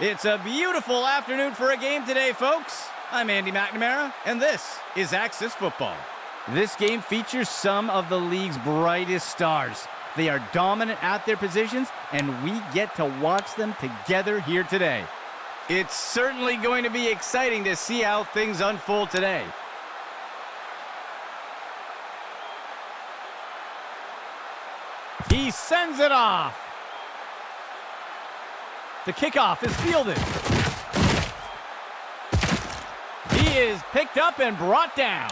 It's a beautiful afternoon for a game today, folks. I'm Andy McNamara, and this is Axis Football. This game features some of the league's brightest stars. They are dominant at their positions, and we get to watch them together here today. It's certainly going to be exciting to see how things unfold today. He sends it off. The kickoff is fielded. He is picked up and brought down.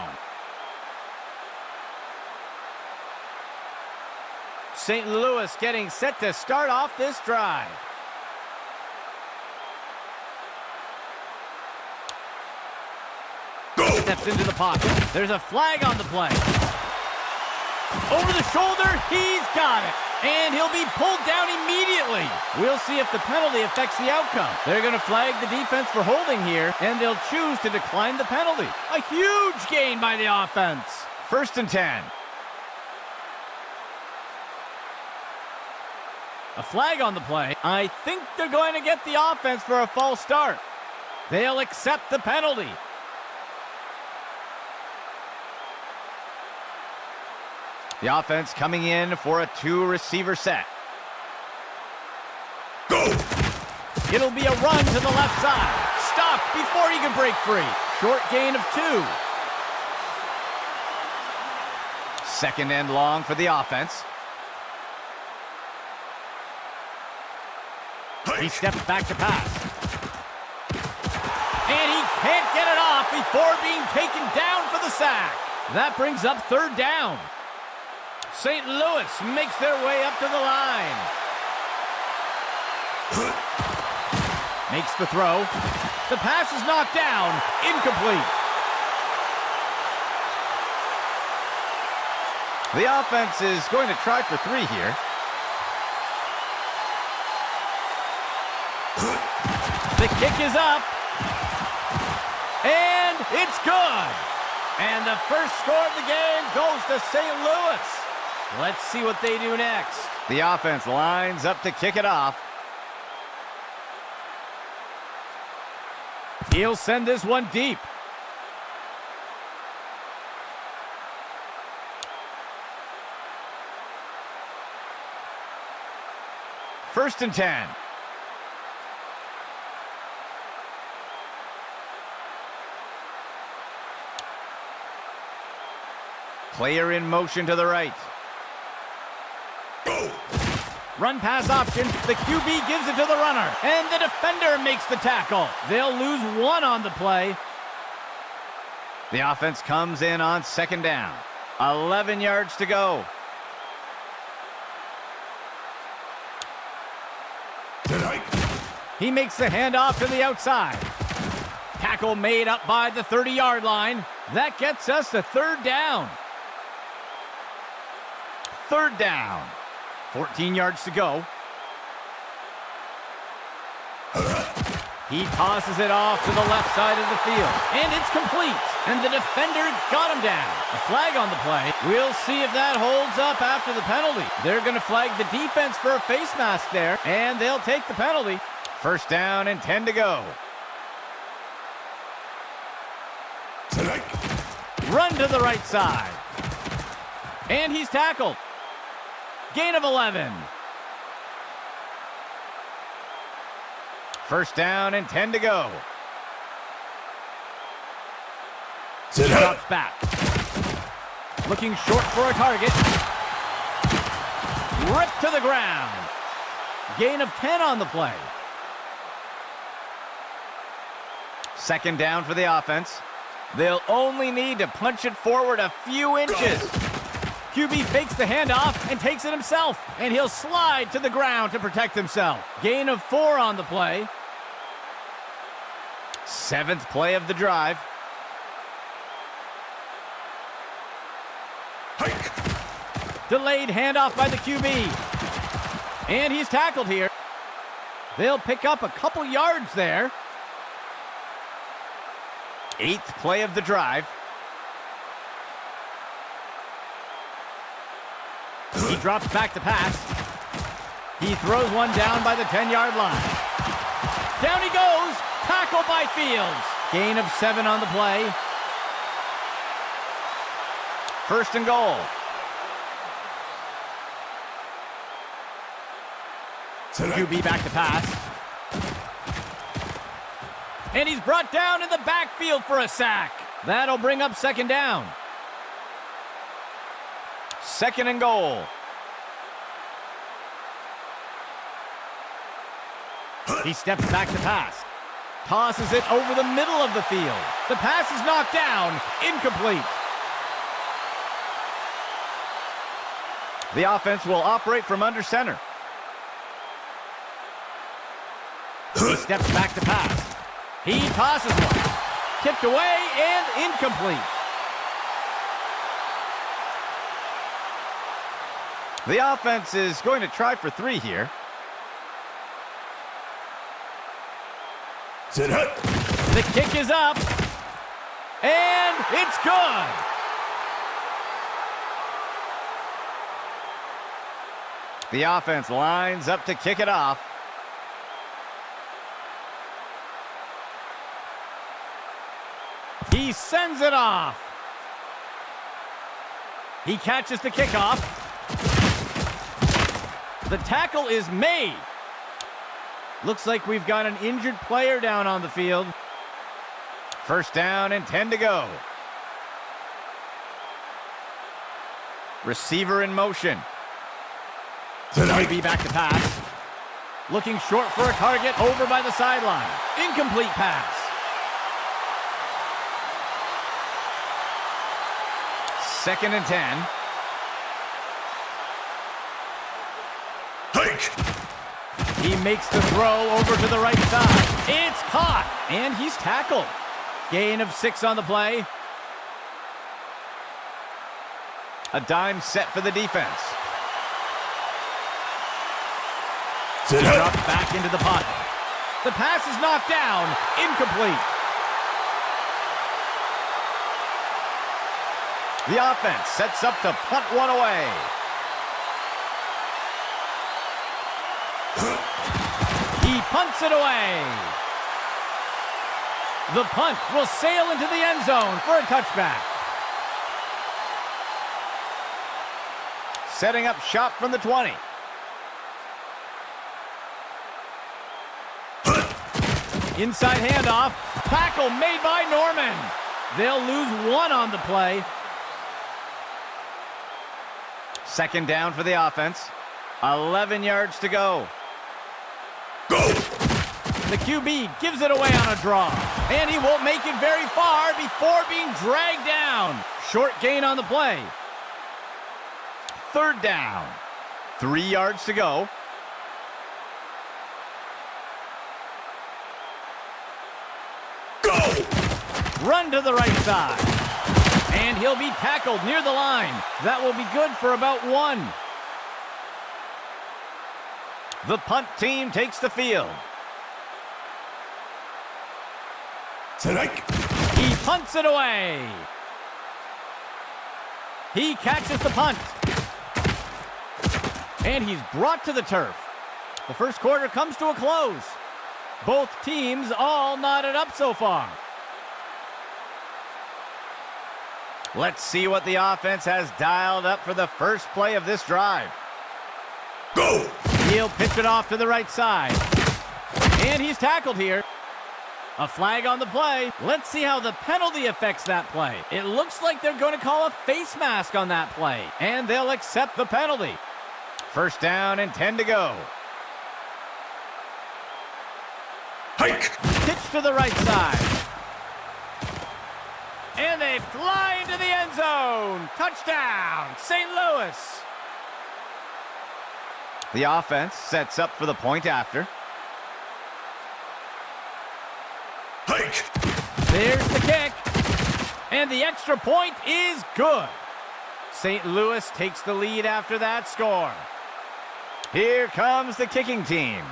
St. Louis getting set to start off this drive. Steps into the pocket. There's a flag on the play. Over the shoulder, he's got it. And he'll be pulled down immediately. We'll see if the penalty affects the outcome. They're going to flag the defense for holding here, and they'll choose to decline the penalty. A huge gain by the offense. 1st and 10. A flag on the play. I think they're going to get the offense for a false start. They'll accept the penalty. The offense coming in for a 2-receiver set. Go! It'll be a run to the left side. Stopped before he can break free. Short gain of 2. 2nd and long for the offense. He steps back to pass. And he can't get it off before being taken down for the sack. That brings up 3rd down. St. Louis makes their way up to the line. Makes the throw. The pass is knocked down. Incomplete. The offense is going to try for 3 here. The kick is up. And it's good. And the first score of the game goes to St. Louis. Let's see what they do next. The offense lines up to kick it off. He'll send this one deep. First and 10. Player in motion to the right. Go! Run pass option. The QB gives it to the runner. And the defender makes the tackle. They'll lose 1 on the play. The offense comes in on 2nd down. 11 yards to go. Tonight. He makes the handoff to the outside. Tackle made up by the 30-yard line. That gets us to 3rd down. 3rd down. 14 yards to go. He tosses it off to the left side of the field. And it's complete. And the defender got him down. A flag on the play. We'll see if that holds up after the penalty. They're going to flag the defense for a face mask there. And they'll take the penalty. 1st down and 10 to go. Tonight. Run to the right side. And he's tackled. Gain of 11. 1st down and 10 to go. Tonight. Drops back. Looking short for a target. Ripped to the ground. Gain of 10 on the play. 2nd down for the offense. They'll only need to punch it forward a few inches. QB fakes the handoff and takes it himself. And he'll slide to the ground to protect himself. Gain of 4 on the play. 7th play of the drive. Hike. Delayed handoff by the QB. And he's tackled here. They'll pick up a couple yards there. 8th play of the drive. He drops back to pass. He throws one down by the 10-yard line. Down he goes. Tackle by Fields. Gain of 7 on the play. First and goal. QB back to pass. And he's brought down in the backfield for a sack. That'll bring up second down. Second and goal. He steps back to pass. Tosses it over the middle of the field. The pass is knocked down. Incomplete. The offense will operate from under center. He steps back to pass. He tosses one. Tipped away and incomplete. The offense is going to try for 3 here. Sit hut. The kick is up. And it's good. The offense lines up to kick it off. He sends it off. He catches the kickoff. The tackle is made. Looks like we've got an injured player down on the field. First down and 10 to go. Receiver in motion. QB back to pass. Looking short for a target over by the sideline. Incomplete pass. Second and 10. Hike. He makes the throw over to the right side. It's caught, and he's tackled. Gain of 6 on the play. A dime set for the defense. Dropped back into the punt. The pass is knocked down. Incomplete. The offense sets up to punt one away. He punts it away. The punt will sail into the end zone for a touchback. Setting up shop from the 20. Inside handoff. Tackle made by Norman. They'll lose 1 on the play. Second down for the offense. 11 yards to go. Go! The QB gives it away on a draw. And he won't make it very far before being dragged down. Short gain on the play. Third down. 3 yards to go. Go! Run to the right side. And he'll be tackled near the line. That will be good for about 1. The punt team takes the field. Strike. He punts it away. He catches the punt. And he's brought to the turf. The first quarter comes to a close. Both teams all knotted up so far. Let's see what the offense has dialed up for the first play of this drive. Go! He'll pitch it off to the right side. And he's tackled here. A flag on the play. Let's see how the penalty affects that play. It looks like they're going to call a face mask on that play. And they'll accept the penalty. First down and 10 to go. Hike! Pitch to the right side. And they fly into the end zone. Touchdown, St. Louis. The offense sets up for the point after. Hike! There's the kick. And the extra point is good. St. Louis takes the lead after that score. Here comes the kicking team.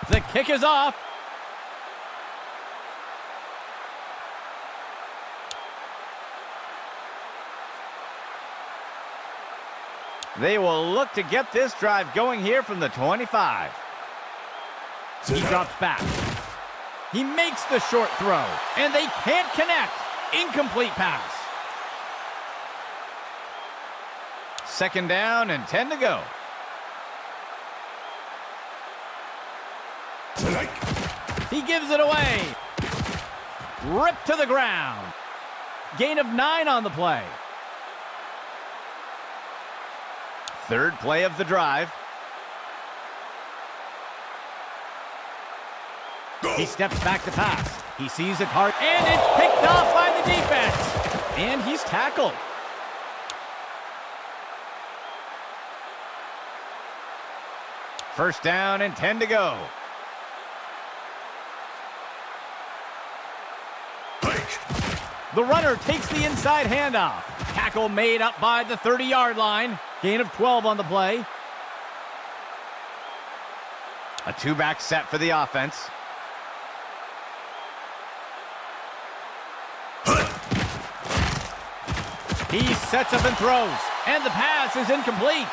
The kick is off. They will look to get this drive going here from the 25. He drops back. He makes the short throw, and they can't connect. Incomplete pass. Second down and 10 to go. He gives it away. Ripped to the ground. Gain of 9 on the play. Third play of the drive. He steps back to pass. He sees a card, and it's picked off by the defense. And he's tackled. First down and 10 to go. The runner takes the inside handoff. Tackle made up by the 30-yard line. Gain of 12 on the play. A two-back set for the offense. He sets up and throws, and the pass is incomplete.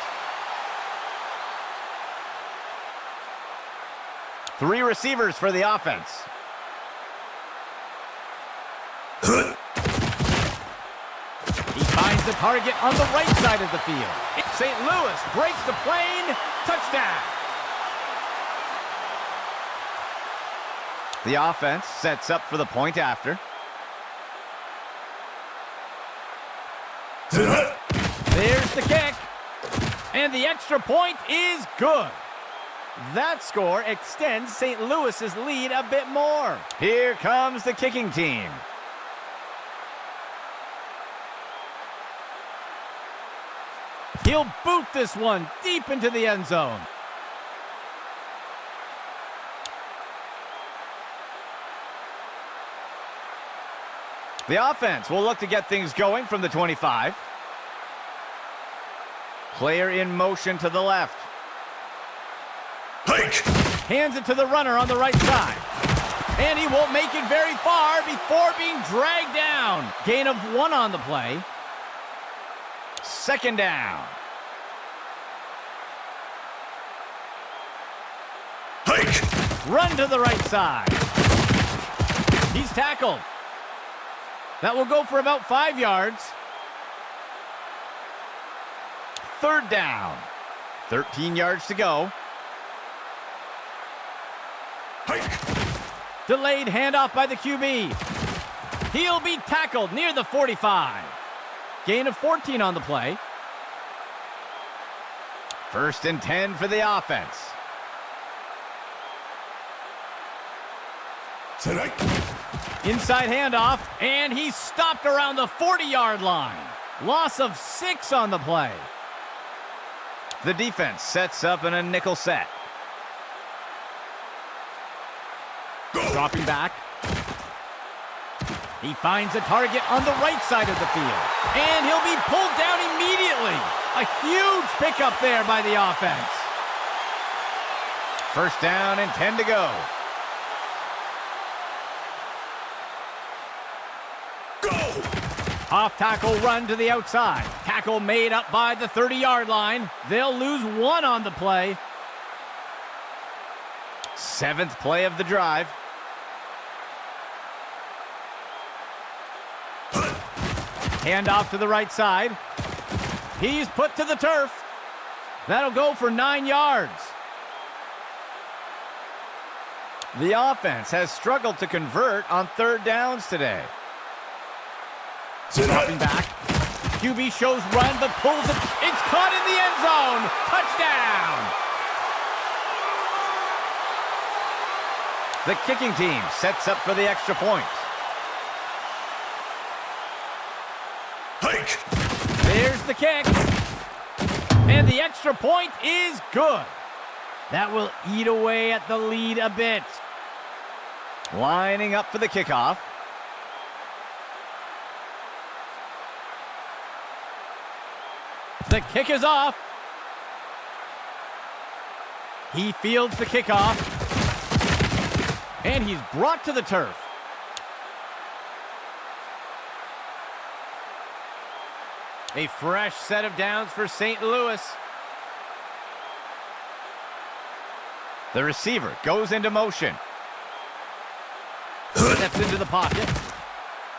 3 receivers for the offense. He finds the target on the right side of the field. St. Louis breaks the plane. Touchdown. The offense sets up for the point after. There's the kick. And the extra point is good. That score extends St. Louis's lead a bit more. Here comes the kicking team. He'll boot this one deep into the end zone. The offense will look to get things going from the 25. Player in motion to the left. Hike! Hands it to the runner on the right side. And he won't make it very far before being dragged down. Gain of 1 on the play. Second down. Hike! Run to the right side. He's tackled. That will go for about 5 yards. Third down. 13 yards to go. Hike! Delayed handoff by the QB. He'll be tackled near the 45. Gain of 14 on the play. First and 10 for the offense. Tonight. Inside handoff, and he's stopped around the 40-yard line. Loss of 6 on the play. The defense sets up in a nickel set. Go. Dropping back. He finds a target on the right side of the field. And he'll be pulled down immediately. A huge pickup there by the offense. First down and 10 to go. Off tackle run to the outside. Tackle made up by the 30-yard line. They'll lose 1 on the play. 7th play of the drive. Handoff to the right side. He's put to the turf. That'll go for 9 yards. The offense has struggled to convert on third downs today. Dropping back. QB shows run, but pulls it. It's caught in the end zone. Touchdown. The kicking team sets up for the extra point. Hike! There's the kick. And the extra point is good. That will eat away at the lead a bit. Lining up for the kickoff. The kick is off. He fields the kickoff. And he's brought to the turf. A fresh set of downs for St. Louis. The receiver goes into motion. Steps into the pocket.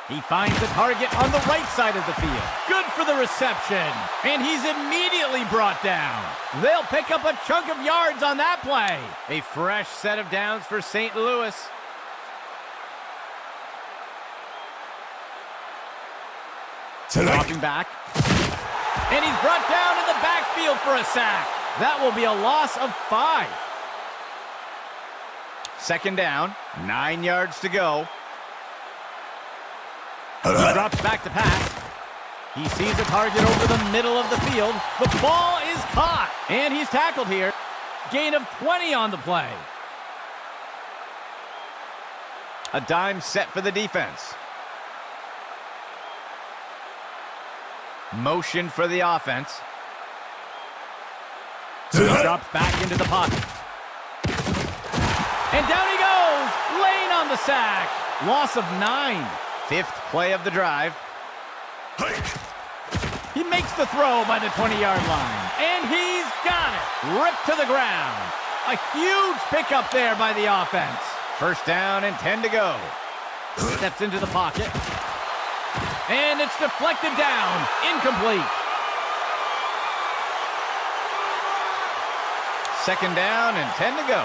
He finds the target on the right side of the field. Good for the reception. And he's immediately brought down. They'll pick up a chunk of yards on that play. A fresh set of downs for St. Louis. Dropping back. And he's brought down in the backfield for a sack. That will be a loss of 5. Second down, 9 yards to go. He drops back to pass. He sees a target over the middle of the field. The ball is caught, and he's tackled here. Gain of 20 on the play. A dime set for the defense. Motion for the offense. He drops back into the pocket. And down he goes! Lane on the sack. Loss of 9. 5th play of the drive. He makes the throw by the 20-yard line. And he's got it. Ripped to the ground. A huge pickup there by the offense. First down and 10 to go. Steps into the pocket. And it's deflected down. Incomplete. Second down and 10 to go.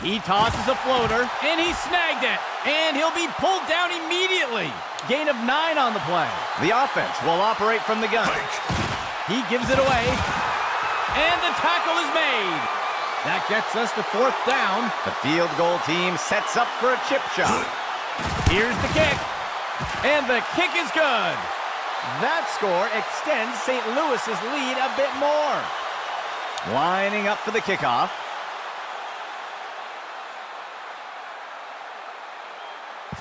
He tosses a floater, and he snagged it. And he'll be pulled down immediately. Gain of 9 on the play. The offense will operate from the gun. He gives it away. And the tackle is made. That gets us to 4th down. The field goal team sets up for a chip shot. Here's the kick. And the kick is good. That score extends St. Louis's lead a bit more. Lining up for the kickoff.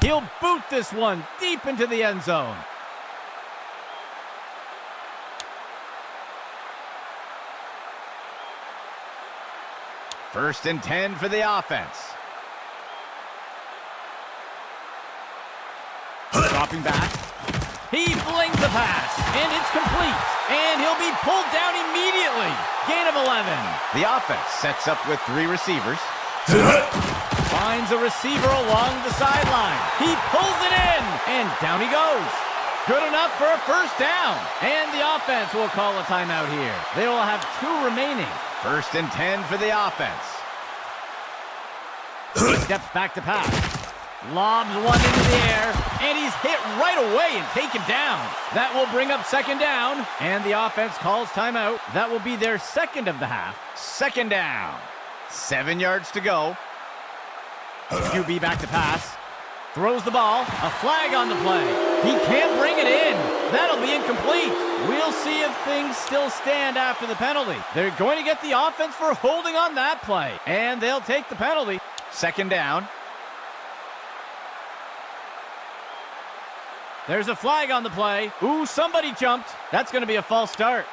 He'll boot this one deep into the end zone. First and 10 for the offense. Dropping back. He flings the pass, and it's complete. And he'll be pulled down immediately. Gain of 11. The offense sets up with 3 receivers. Finds a receiver along the sideline. He pulls it in, and down he goes. Good enough for a first down. And the offense will call a timeout here. They will have 2 remaining. First and 10 for the offense. He steps back to pass. Lobs one into the air, and he's hit right away and taken down. That will bring up second down, and the offense calls timeout. That will be their second of the half. Second down. 7 yards to go. QB back to pass. Throws the ball. A flag on the play. He can't bring it in. That'll be incomplete. We'll see if things still stand after the penalty. They're going to get the offense for holding on that play, and they'll take the penalty. Second down. There's a flag on the play. Ooh, somebody jumped. That's going to be a false start.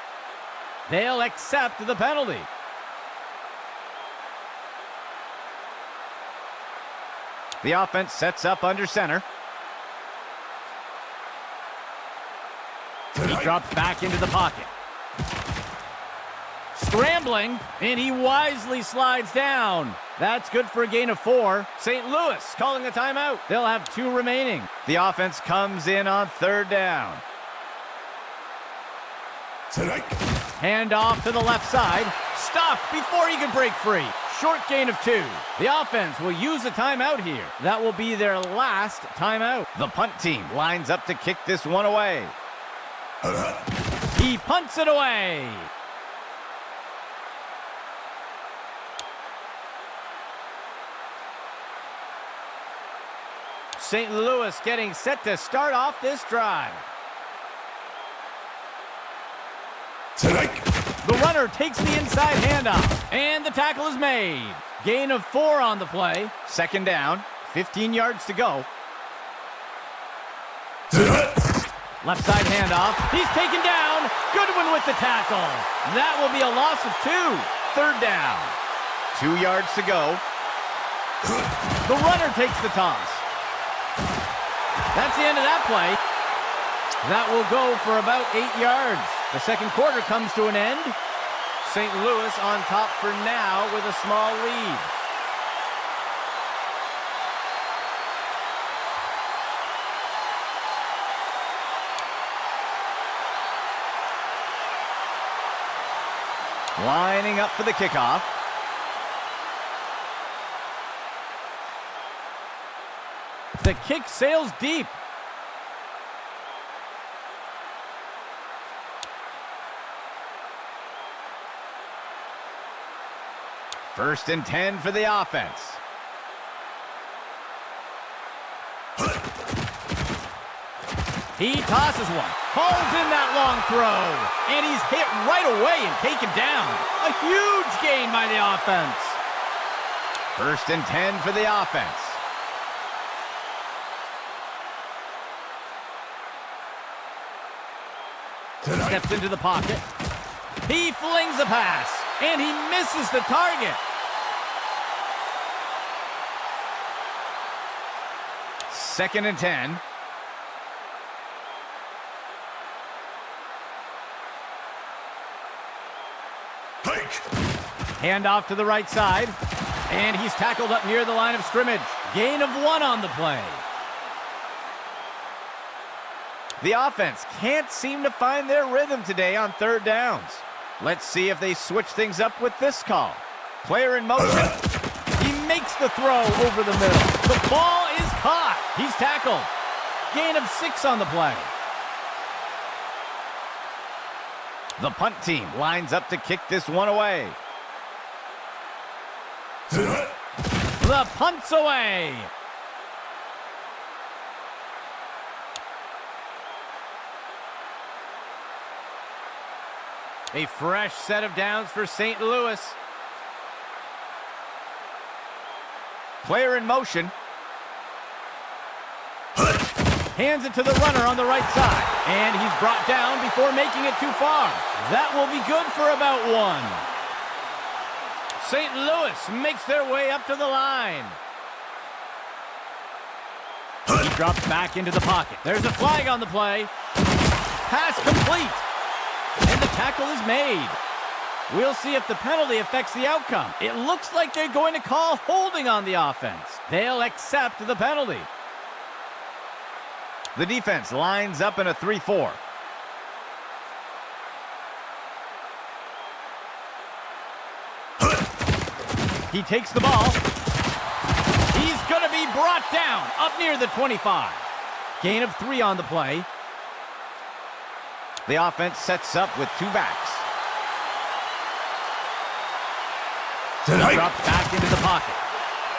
They'll accept the penalty. The offense sets up under center. He drops back into the pocket. Scrambling, and he wisely slides down. That's good for a gain of 4. St. Louis calling a timeout. They'll have 2 remaining. The offense comes in on third down. Hand off to the left side. Stopped before he can break free. Short gain of 2. The offense will use a timeout here. That will be their last timeout. The punt team lines up to kick this one away. He punts it away. St. Louis getting set to start off this drive. The runner takes the inside handoff, and the tackle is made. Gain of 4 on the play. Second down, 15 yards to go. Left side handoff. He's taken down. Goodwin with the tackle. That will be a loss of 2. Third down. 2 yards to go. The runner takes the toss. That's the end of that play. That will go for about 8 yards. The second quarter comes to an end. St. Louis on top for now with a small lead. Lining up for the kickoff. The kick sails deep. First and 10 for the offense. He tosses one, hauls in that long throw, and he's hit right away and taken down. A huge gain by the offense. First and 10 for the offense. Steps into the pocket. He flings a pass, and he misses the target. Second and 10. Hand off to the right side, and he's tackled up near the line of scrimmage. Gain of 1 on the play. The offense can't seem to find their rhythm today on third downs. Let's see if they switch things up with this call. Player in motion. He makes the throw over the middle. The ball is caught. He's tackled. Gain of 6 on the play. The punt team lines up to kick this one away. The punt's away. A fresh set of downs for St. Louis. Player in motion. Hands it to the runner on the right side. And he's brought down before making it too far. That will be good for about 1. St. Louis makes their way up to the line. He drops back into the pocket. There's a flag on the play. Pass complete. And the tackle is made. We'll see if the penalty affects the outcome. It looks like they're going to call holding on the offense. They'll accept the penalty. The defense lines up in a 3-4. He takes the ball. He's going to be brought down up near the 25. Gain of 3 on the play. The offense sets up with 2 backs. He drops back into the pocket.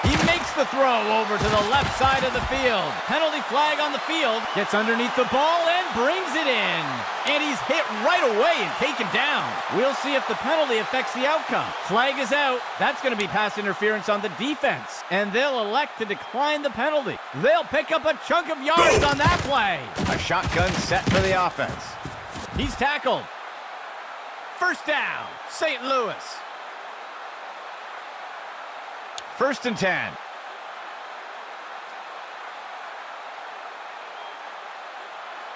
He makes the throw over to the left side of the field. Penalty flag on the field. Gets underneath the ball and brings it in. And he's hit right away and taken down. We'll see if the penalty affects the outcome. Flag is out. That's going to be pass interference on the defense. And they'll elect to decline the penalty. They'll pick up a chunk of yards on that play. A shotgun set for the offense. He's tackled. First down, St. Louis. First and 10.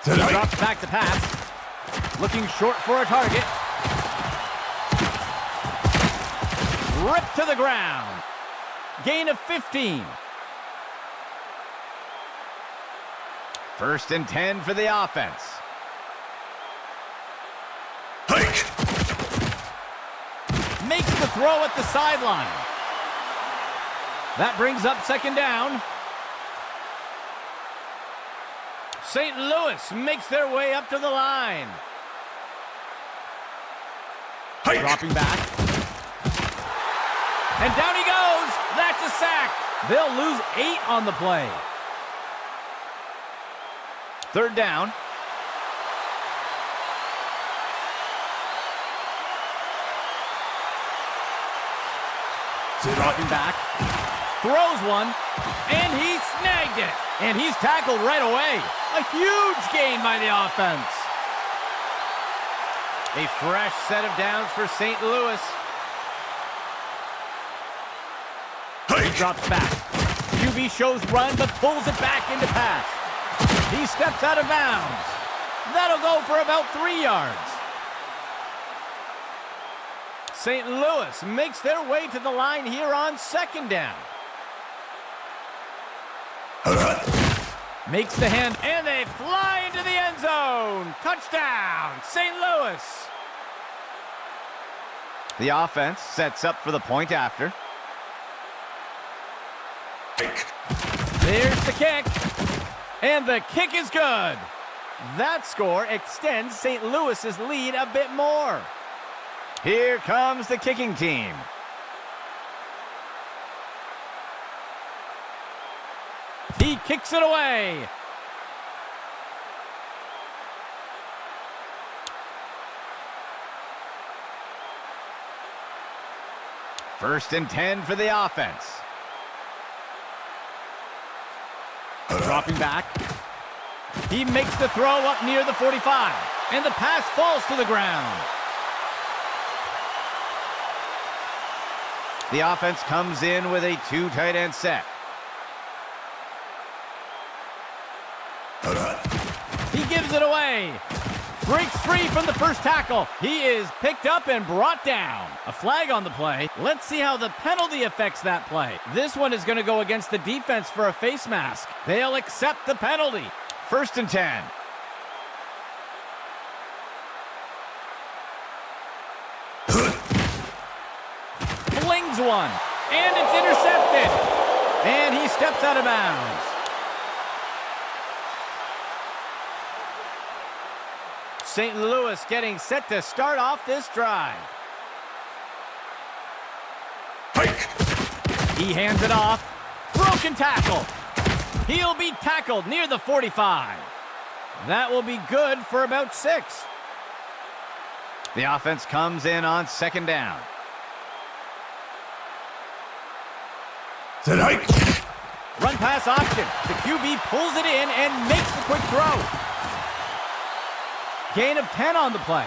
He drops back to pass. Looking short for a target. Ripped to the ground. Gain of 15. First and 10 for the offense. Makes the throw at the sideline. That brings up second down. St. Louis makes their way up to the line. Dropping back. And down he goes. That's a sack. They'll lose 8 on the play. Third down. Dropping back. Throws one. And he snagged it. And he's tackled right away. A huge gain by the offense. A fresh set of downs for St. Louis. He drops back. QB shows run, but pulls it back into pass. He steps out of bounds. That'll go for about 3 yards. St. Louis makes their way to the line here on second down. Makes the hand, and they fly into the end zone. Touchdown, St. Louis. The offense sets up for the point after. There's the kick, and the kick is good. That score extends St. Louis's lead a bit more. Here comes the kicking team. He kicks it away. First and 10 for the offense. Dropping back. He makes the throw up near the 45, and the pass falls to the ground. The offense comes in with a 2 tight end set. He gives it away. Breaks free from the first tackle. He is picked up and brought down. A flag on the play. Let's see how the penalty affects that play. This one is going to go against the defense for a face mask. They'll accept the penalty. First and 10. Flings one, and it's intercepted. And he steps out of bounds. St. Louis getting set to start off this drive. He hands it off. Broken tackle. He'll be tackled near the 45. That will be good for about 6. The offense comes in on second down. Run pass option. The QB pulls it in and makes the quick throw. Gain of 10 on the play.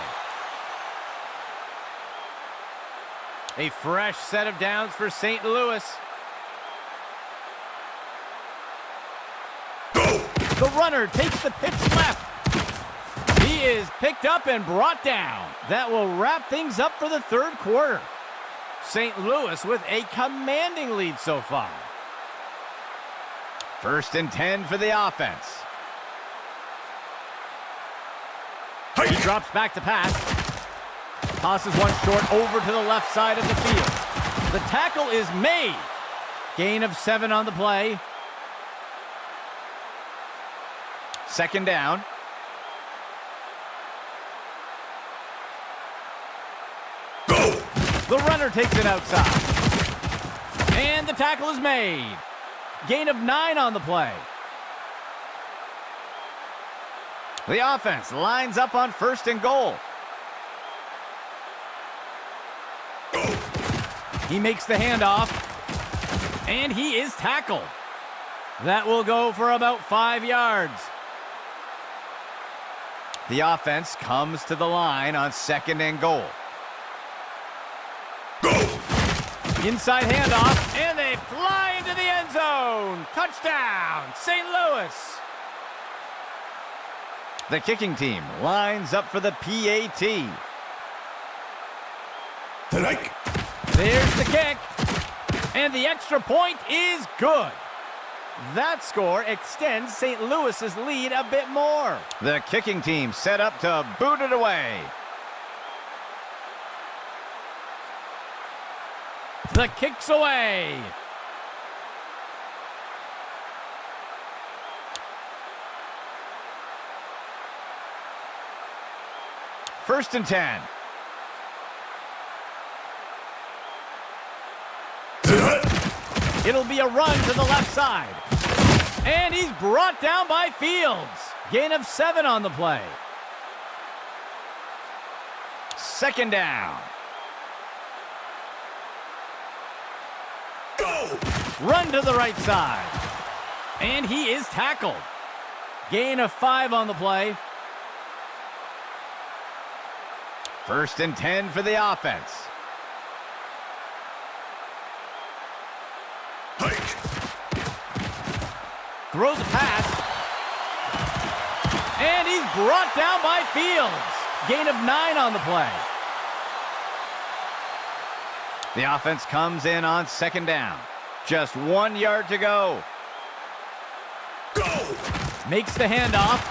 A fresh set of downs for St. Louis. The runner takes the pitch left. He is picked up and brought down. That will wrap things up for the third quarter. St. Louis with a commanding lead so far. First and 10 for the offense. He drops back to pass. Tosses one short over to the left side of the field. The tackle is made. Gain of 7 on the play. Second down. The runner takes it outside. And the tackle is made. Gain of 9 on the play. The offense lines up on first and goal. He makes the handoff. And he is tackled. That will go for about 5 yards. The offense comes to the line on second and goal. Inside handoff, and they fly into the end zone. Touchdown, St. Louis. The kicking team lines up for the PAT. There's the kick, and the extra point is good. That score extends St. Louis's lead a bit more. The kicking team set up to boot it away. The kick's away. First and 10. It'll be a run to the left side. And he's brought down by Fields. Gain of 7 on the play. Second down. Run to the right side. And he is tackled. Gain of 5 on the play. First and 10 for the offense. Throws a pass. And he's brought down by Fields. Gain of 9 on the play. The offense comes in on second down. Just 1 yard to go. Go! Makes the handoff.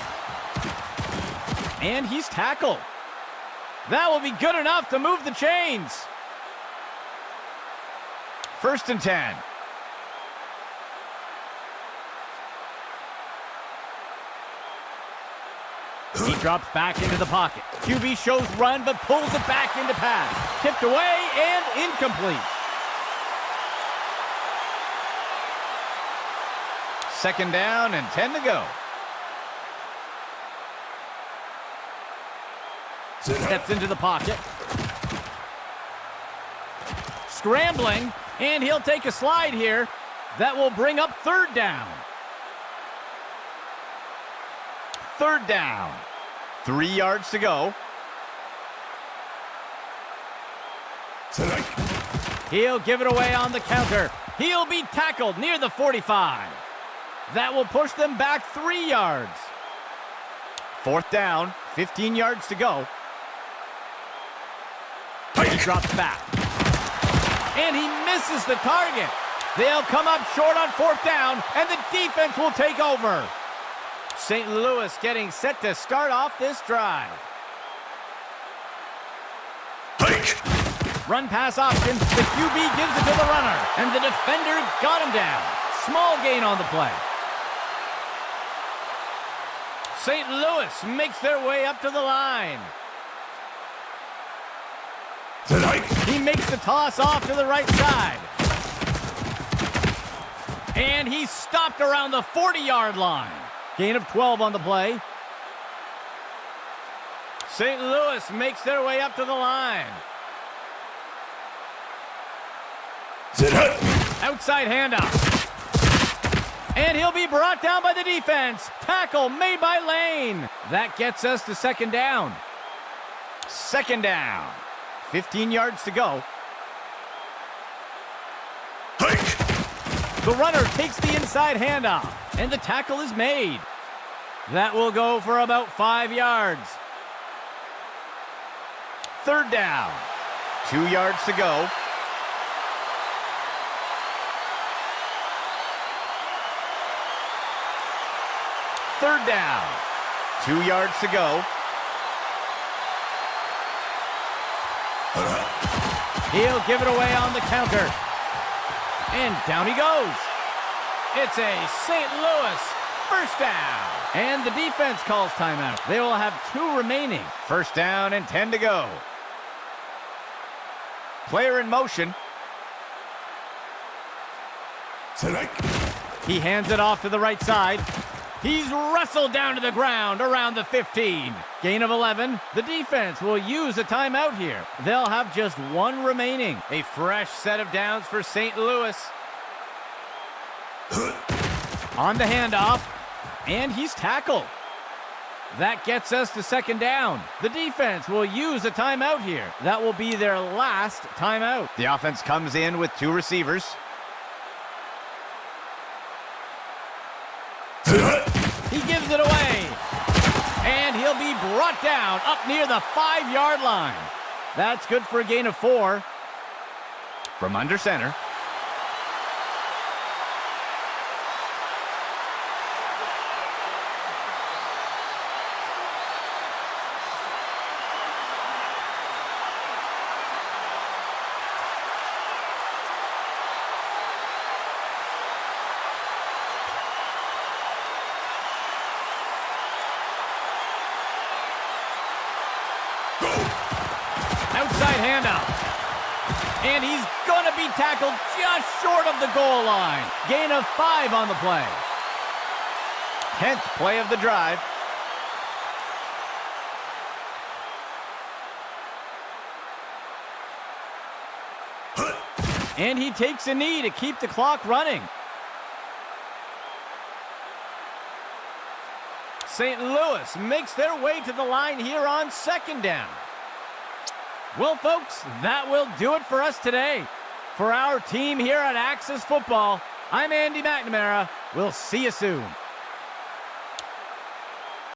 And he's tackled. That will be good enough to move the chains. 1st and 10. He drops back into the pocket. QB shows run, but pulls it back into pass. Tipped away and incomplete. 2nd down and 10 to go. Steps into the pocket. Scrambling, and he'll take a slide here. That will bring up 3rd down. 3rd down. 3 yards to go. He'll give it away on the counter. He'll be tackled near the 45. That will push them back 3 yards. 4th down, 15 yards to go. He drops back. And he misses the target. They'll come up short on 4th down, and the defense will take over. St. Louis getting set to start off this drive. Hike! Run pass option. The QB gives it to the runner, and the defender got him down. Small gain on the play. St. Louis makes their way up to the line. He makes the toss off to the right side. And he's stopped around the 40-yard line. Gain of 12 on the play. St. Louis makes their way up to the line. Outside handoff. And he'll be brought down by the defense. Tackle made by Lane. That gets us to 2nd down. 2nd down. 15 yards to go. The runner takes the inside handoff, and the tackle is made. That will go for about 5 yards. 3rd down. 2 yards to go. Third down. 2 yards to go. He'll give it away on the counter. And down he goes. It's a St. Louis 1st down. And the defense calls timeout. They will have 2 remaining. 1st down and 10 to go. Player in motion. He hands it off to the right side. He's wrestled down to the ground around the 15. Gain of 11. The defense will use a timeout here. They'll have just 1 remaining. A fresh set of downs for St. Louis. On the handoff. And he's tackled. That gets us to 2nd down. The defense will use a timeout here. That will be their last timeout. The offense comes in with 2 receivers. He gives it away. And he'll be brought down up near the 5-yard line. That's good for a gain of 4. From under center. Outside handout. And he's going to be tackled just short of the goal line. Gain of 5 on the play. 10th play of the drive. And he takes a knee to keep the clock running. St. Louis makes their way to the line here on 2nd down. Well, folks, that will do it for us today. For our team here at Axis Football, I'm Andy McNamara. We'll see you soon.